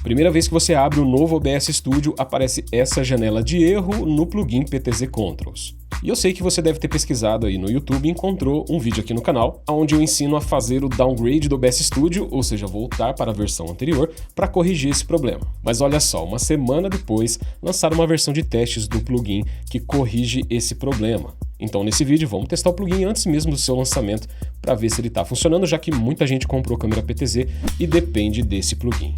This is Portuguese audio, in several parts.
Primeira vez que você abre o novo OBS Studio, aparece essa janela de erro no plugin PTZ Controls. E eu sei que você deve ter pesquisado aí no YouTube e encontrou um vídeo aqui no canal, onde eu ensino a fazer o downgrade do OBS Studio, ou seja, voltar para a versão anterior, para corrigir esse problema. Mas olha só, uma semana depois, lançaram uma versão de testes do plugin que corrige esse problema. Então nesse vídeo vamos testar o plugin antes mesmo do seu lançamento para ver se ele está funcionando, já que muita gente comprou câmera PTZ e depende desse plugin.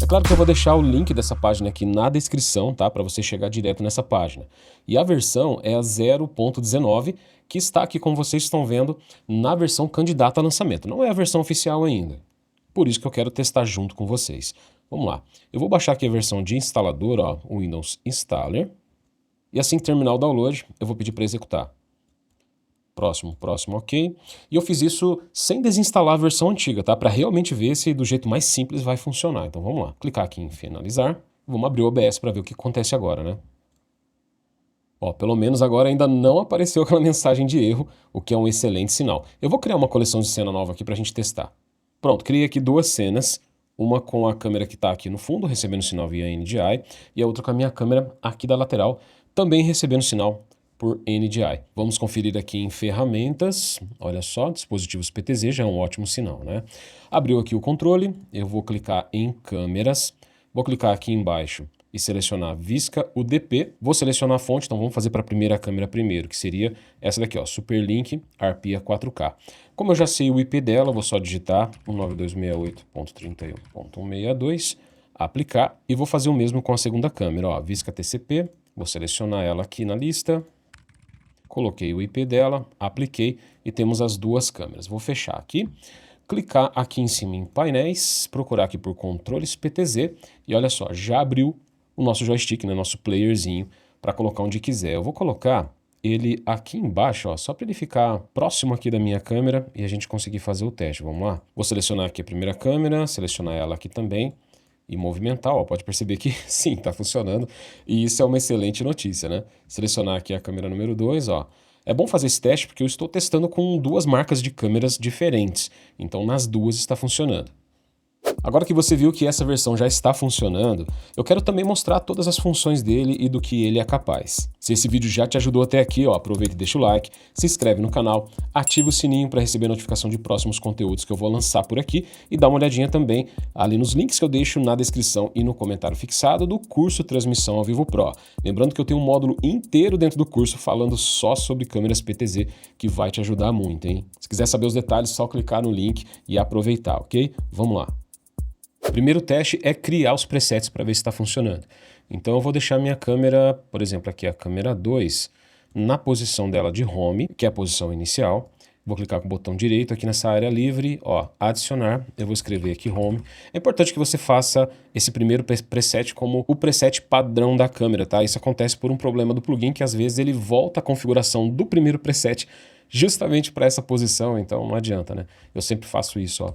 É claro que eu vou deixar o link dessa página aqui na descrição, tá? Para você chegar direto nessa página. E a versão é a 0.19, que está aqui, como vocês estão vendo, na versão candidata a lançamento. Não é a versão oficial ainda. Por isso que eu quero testar junto com vocês. Vamos lá. Eu vou baixar aqui a versão de instalador, ó, o Windows Installer. E assim que terminar o download, eu vou pedir para executar. Próximo, ok. E eu fiz isso sem desinstalar a versão antiga, tá? Para realmente ver se do jeito mais simples vai funcionar. Então vamos lá. Clicar aqui em finalizar. Vamos abrir o OBS para ver o que acontece agora, né? Ó, pelo menos agora ainda não apareceu aquela mensagem de erro, o que é um excelente sinal. Eu vou criar uma coleção de cena nova aqui para a gente testar. Pronto, criei aqui duas cenas. Uma com a câmera que está aqui no fundo, recebendo sinal via NDI, e a outra com a minha câmera aqui da lateral, também recebendo sinal por NDI. Vamos conferir aqui em ferramentas, olha só, dispositivos PTZ, já é um ótimo sinal, né? Abriu aqui o controle, eu vou clicar em câmeras, vou clicar aqui embaixo e selecionar Visca UDP, vou selecionar a fonte, então vamos fazer para a primeira câmera primeiro, que seria essa daqui, ó, Superlink Arpia 4K. Como eu já sei o IP dela, vou só digitar 192.68.31.162, aplicar, e vou fazer o mesmo com a segunda câmera, ó, Visca TCP, vou selecionar ela aqui na lista, coloquei o IP dela, apliquei e temos as duas câmeras. Vou fechar aqui, clicar aqui em cima em painéis, procurar aqui por controles PTZ e olha só, já abriu o nosso joystick, né, nosso playerzinho, para colocar onde quiser. Eu vou colocar ele aqui embaixo, ó, só para ele ficar próximo aqui da minha câmera e a gente conseguir fazer o teste. Vamos lá? Vou selecionar aqui a primeira câmera, selecionar ela aqui também e movimentar, ó, pode perceber que sim, está funcionando e isso é uma excelente notícia, né? Selecionar aqui a câmera número 2, ó. É bom fazer esse teste porque eu estou testando com duas marcas de câmeras diferentes, então nas duas está funcionando. Agora que você viu que essa versão já está funcionando, eu quero também mostrar todas as funções dele e do que ele é capaz. Se esse vídeo já te ajudou até aqui, ó, aproveita e deixa o like, se inscreve no canal, ativa o sininho para receber notificação de próximos conteúdos que eu vou lançar por aqui e dá uma olhadinha também ali nos links que eu deixo na descrição e no comentário fixado do curso Transmissão ao Vivo Pro. Lembrando que eu tenho um módulo inteiro dentro do curso falando só sobre câmeras PTZ que vai te ajudar muito, hein? Se quiser saber os detalhes, só clicar no link e aproveitar, ok? Vamos lá. O primeiro teste é criar os presets para ver se está funcionando. Então eu vou deixar minha câmera, por exemplo, aqui a câmera 2, na posição dela de home, que é a posição inicial. Vou clicar com o botão direito aqui nessa área livre, ó, adicionar, eu vou escrever aqui home. É importante que você faça esse primeiro preset como o preset padrão da câmera, tá? Isso acontece por um problema do plugin, que às vezes ele volta a configuração do primeiro preset justamente para essa posição, então não adianta, né? Eu sempre faço isso, ó.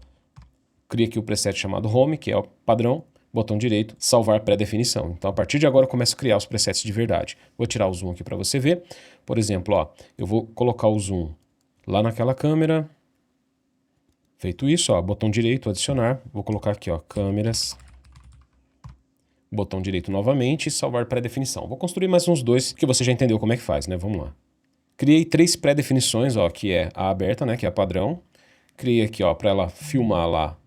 Cria aqui o preset chamado Home, que é o padrão, botão direito, salvar pré-definição. Então, a partir de agora, eu começo a criar os presets de verdade. Vou tirar o zoom aqui para você ver. Por exemplo, ó, eu vou colocar o zoom lá naquela câmera. Feito isso, ó, botão direito, adicionar. Vou colocar aqui, ó, câmeras. Botão direito novamente e salvar pré-definição. Vou construir mais uns dois, que você já entendeu como é que faz, né? Vamos lá. Criei três pré-definições, ó, que é a aberta, né, que é a padrão. Criei aqui, ó, para ela filmar lá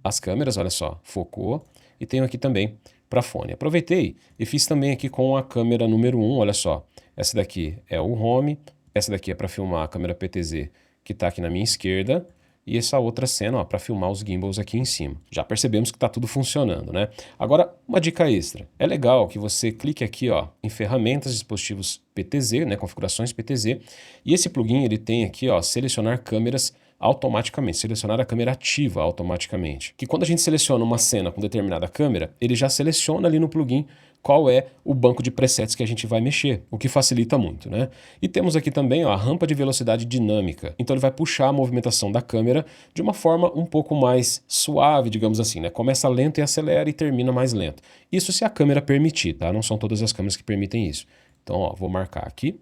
as câmeras, olha só, focou, e tenho aqui também para fone. Aproveitei e fiz também aqui com a câmera número 1, olha só, essa daqui é o home, essa daqui é para filmar a câmera PTZ que está aqui na minha esquerda, e essa outra cena para filmar os gimbals aqui em cima. Já percebemos que está tudo funcionando, né? Agora, uma dica extra. É legal que você clique aqui, ó, em ferramentas, dispositivos PTZ, né, configurações PTZ, e esse plugin ele tem aqui, ó, selecionar câmeras automaticamente, selecionar a câmera ativa automaticamente. Que quando a gente seleciona uma cena com determinada câmera, ele já seleciona ali no plugin qual é o banco de presets que a gente vai mexer, o que facilita muito, né? E temos aqui também, ó, a rampa de velocidade dinâmica. Então ele vai puxar a movimentação da câmera de uma forma um pouco mais suave, digamos assim, né? Começa lento e acelera e termina mais lento. Isso se a câmera permitir, tá? Não são todas as câmeras que permitem isso. Então, ó, vou marcar aqui.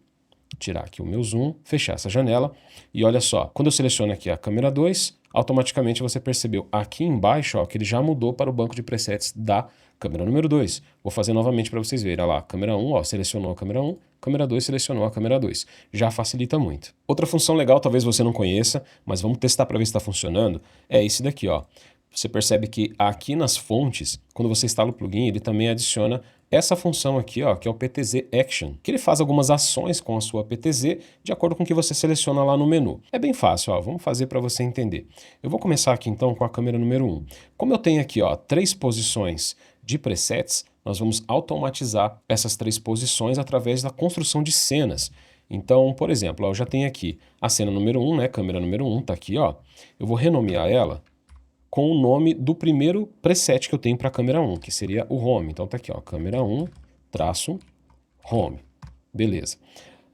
tirar aqui o meu zoom, fechar essa janela e olha só, quando eu seleciono aqui a câmera 2, automaticamente você percebeu aqui embaixo ó, que ele já mudou para o banco de presets da câmera número 2. Vou fazer novamente para vocês verem, olha lá, câmera 1, ó, selecionou a câmera 1, câmera 2 selecionou a câmera 2. Já facilita muito. Outra função legal, talvez você não conheça, mas vamos testar para ver se está funcionando, é esse daqui, ó. Você percebe que aqui nas fontes, quando você instala o plugin, ele também adiciona essa função aqui, ó, que é o PTZ Action, que ele faz algumas ações com a sua PTZ de acordo com o que você seleciona lá no menu. É bem fácil, ó, vamos fazer para você entender. Eu vou começar aqui então com a câmera número 1. Como eu tenho aqui, ó, 3 posições de presets, nós vamos automatizar essas 3 posições através da construção de cenas. Então, por exemplo, ó, eu já tenho aqui a cena número 1, né, câmera número 1, tá aqui, ó. Eu vou renomear ela com o nome do primeiro preset que eu tenho para a câmera 1, que seria o Home. Então tá aqui, ó, câmera 1, traço, Home. Beleza.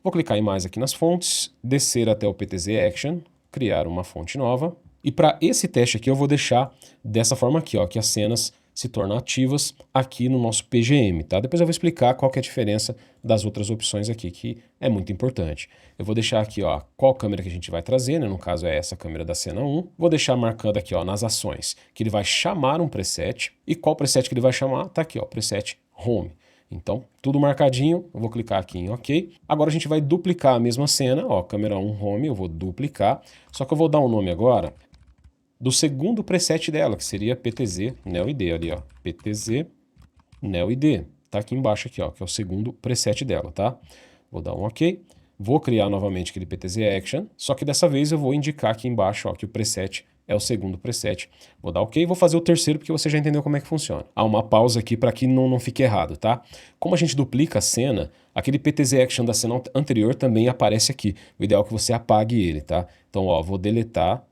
Vou clicar em mais aqui nas fontes, descer até o PTZ Action, criar uma fonte nova. E para esse teste aqui eu vou deixar dessa forma aqui, ó, que as cenas se tornam ativas aqui no nosso PGM, tá? Depois eu vou explicar qual que é a diferença das outras opções aqui, que é muito importante. Eu vou deixar aqui, ó, qual câmera que a gente vai trazer, né? No caso é essa câmera da cena 1. Vou deixar marcando aqui, ó, nas ações, que ele vai chamar um preset. E qual preset que ele vai chamar? Tá aqui, ó, preset Home. Então, tudo marcadinho, eu vou clicar aqui em OK. Agora a gente vai duplicar a mesma cena, ó, câmera 1 Home, eu vou duplicar. Só que eu vou dar um nome agora do segundo preset dela, que seria PTZ Neo ID ali, ó. PTZ Neo ID. Tá aqui embaixo aqui, ó, que é o segundo preset dela, tá? Vou dar um OK. Vou criar novamente aquele PTZ Action, só que dessa vez eu vou indicar aqui embaixo, ó, que o preset é o segundo preset. Vou dar OK e vou fazer o terceiro porque você já entendeu como é que funciona. Há uma pausa aqui para que não fique errado, tá? Como a gente duplica a cena, aquele PTZ Action da cena anterior também aparece aqui. O ideal é que você apague ele, tá? Então, ó, vou deletar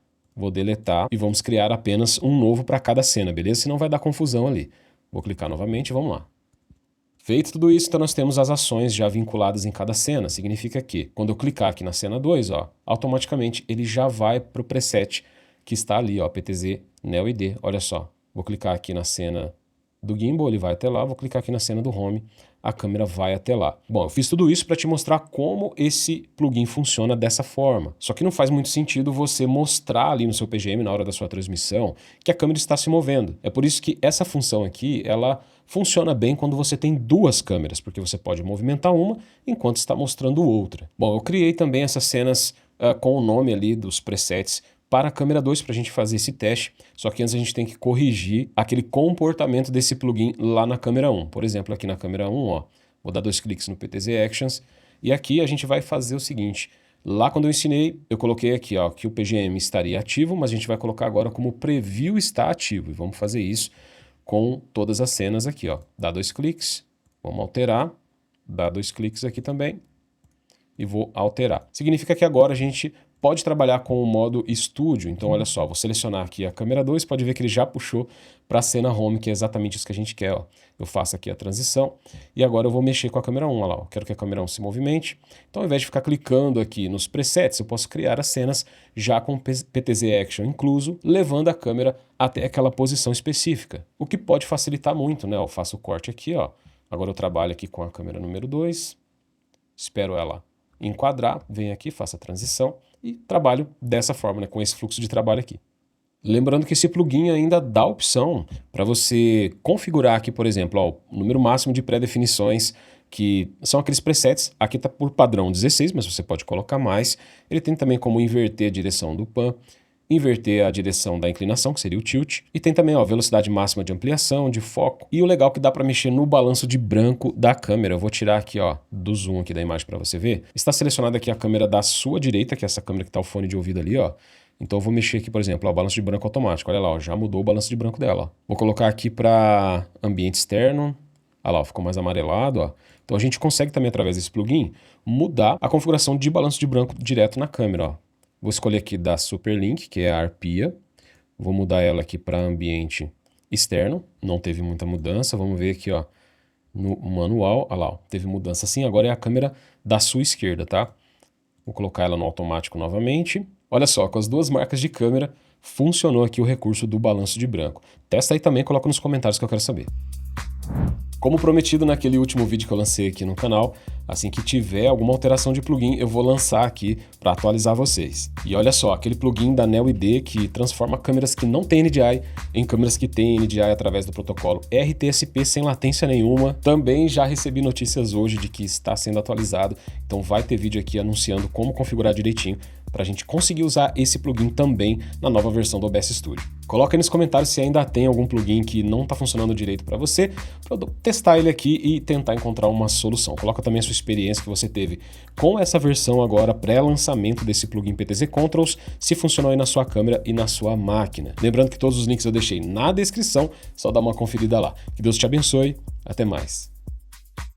e vamos criar apenas um novo para cada cena, beleza? Senão vai dar confusão ali. Vou clicar novamente e vamos lá. Feito tudo isso, então nós temos as ações já vinculadas em cada cena. Significa que quando eu clicar aqui na cena 2, ó, automaticamente ele já vai para o preset que está ali, ó, PTZ Neo ID. Olha só, vou clicar aqui na cena do gimbal, ele vai até lá, vou clicar aqui na cena do home, a câmera vai até lá. Bom, eu fiz tudo isso para te mostrar como esse plugin funciona dessa forma. Só que não faz muito sentido você mostrar ali no seu PGM, na hora da sua transmissão, que a câmera está se movendo. É por isso que essa função aqui, ela funciona bem quando você tem duas câmeras, porque você pode movimentar uma enquanto está mostrando outra. Bom, eu criei também essas cenas com o nome ali dos presets para a câmera 2 para a gente fazer esse teste, só que antes a gente tem que corrigir aquele comportamento desse plugin lá na câmera 1. Por exemplo, aqui na câmera 1, ó, vou dar 2 cliques no PTZ Actions e aqui a gente vai fazer o seguinte, lá quando eu ensinei, eu coloquei aqui ó, que o PGM estaria ativo, mas a gente vai colocar agora como o preview está ativo e vamos fazer isso com todas as cenas aqui, ó. Dá 2 cliques, vamos alterar, dá 2 cliques aqui também e vou alterar. Significa que agora a gente pode trabalhar com o modo estúdio, então olha só, vou selecionar aqui a câmera 2, pode ver que ele já puxou para a cena home, que é exatamente isso que a gente quer, ó. Eu faço aqui a transição e agora eu vou mexer com a câmera 1, olha lá, ó. Quero que a câmera 1 se movimente, então ao invés de ficar clicando aqui nos presets, eu posso criar as cenas já com PTZ Action incluso, levando a câmera até aquela posição específica, o que pode facilitar muito, né? Eu faço o corte aqui, ó. Agora eu trabalho aqui com a câmera número 2, espero ela enquadrar, venho aqui, faço a transição e trabalho dessa forma, né, com esse fluxo de trabalho aqui. Lembrando que esse plugin ainda dá a opção para você configurar aqui, por exemplo, ó, o número máximo de pré-definições, que são aqueles presets, aqui está por padrão 16, mas você pode colocar mais. Ele tem também como inverter a direção do pan, inverter a direção da inclinação, que seria o tilt, e tem também a velocidade máxima de ampliação, de foco, e o legal é que dá para mexer no balanço de branco da câmera. Eu vou tirar aqui ó, do zoom aqui da imagem para você ver. Está selecionada aqui a câmera da sua direita, que é essa câmera que está o fone de ouvido ali, ó. Então eu vou mexer aqui, por exemplo, ó, o balanço de branco automático, olha lá, ó, já mudou o balanço de branco dela. Ó. Vou colocar aqui para ambiente externo, olha lá, ó, ficou mais amarelado, ó. Então a gente consegue também, através desse plugin, mudar a configuração de balanço de branco direto na câmera, ó. Vou escolher aqui da Superlink, que é a arpia. Vou mudar ela aqui para ambiente externo. Não teve muita mudança. Vamos ver aqui, ó, no manual. Olha lá, ó, teve mudança sim. Agora é a câmera da sua esquerda, tá? Vou colocar ela no automático novamente. Olha só, com as duas marcas de câmera, funcionou aqui o recurso do balanço de branco. Testa aí também, coloca nos comentários que eu quero saber. Como prometido naquele último vídeo que eu lancei aqui no canal, assim que tiver alguma alteração de plugin, eu vou lançar aqui para atualizar vocês. E olha só, aquele plugin da Neo ID que transforma câmeras que não têm NDI em câmeras que têm NDI através do protocolo RTSP sem latência nenhuma. Também já recebi notícias hoje de que está sendo atualizado, então vai ter vídeo aqui anunciando como configurar direitinho para a gente conseguir usar esse plugin também na nova versão do OBS Studio. Coloca aí nos comentários se ainda tem algum plugin que não está funcionando direito para você, para eu testar ele aqui e tentar encontrar uma solução. Coloca também a sua experiência que você teve com essa versão agora pré-lançamento desse plugin PTZ Controls, se funcionou aí na sua câmera e na sua máquina. Lembrando que todos os links eu deixei na descrição, só dá uma conferida lá. Que Deus te abençoe, até mais.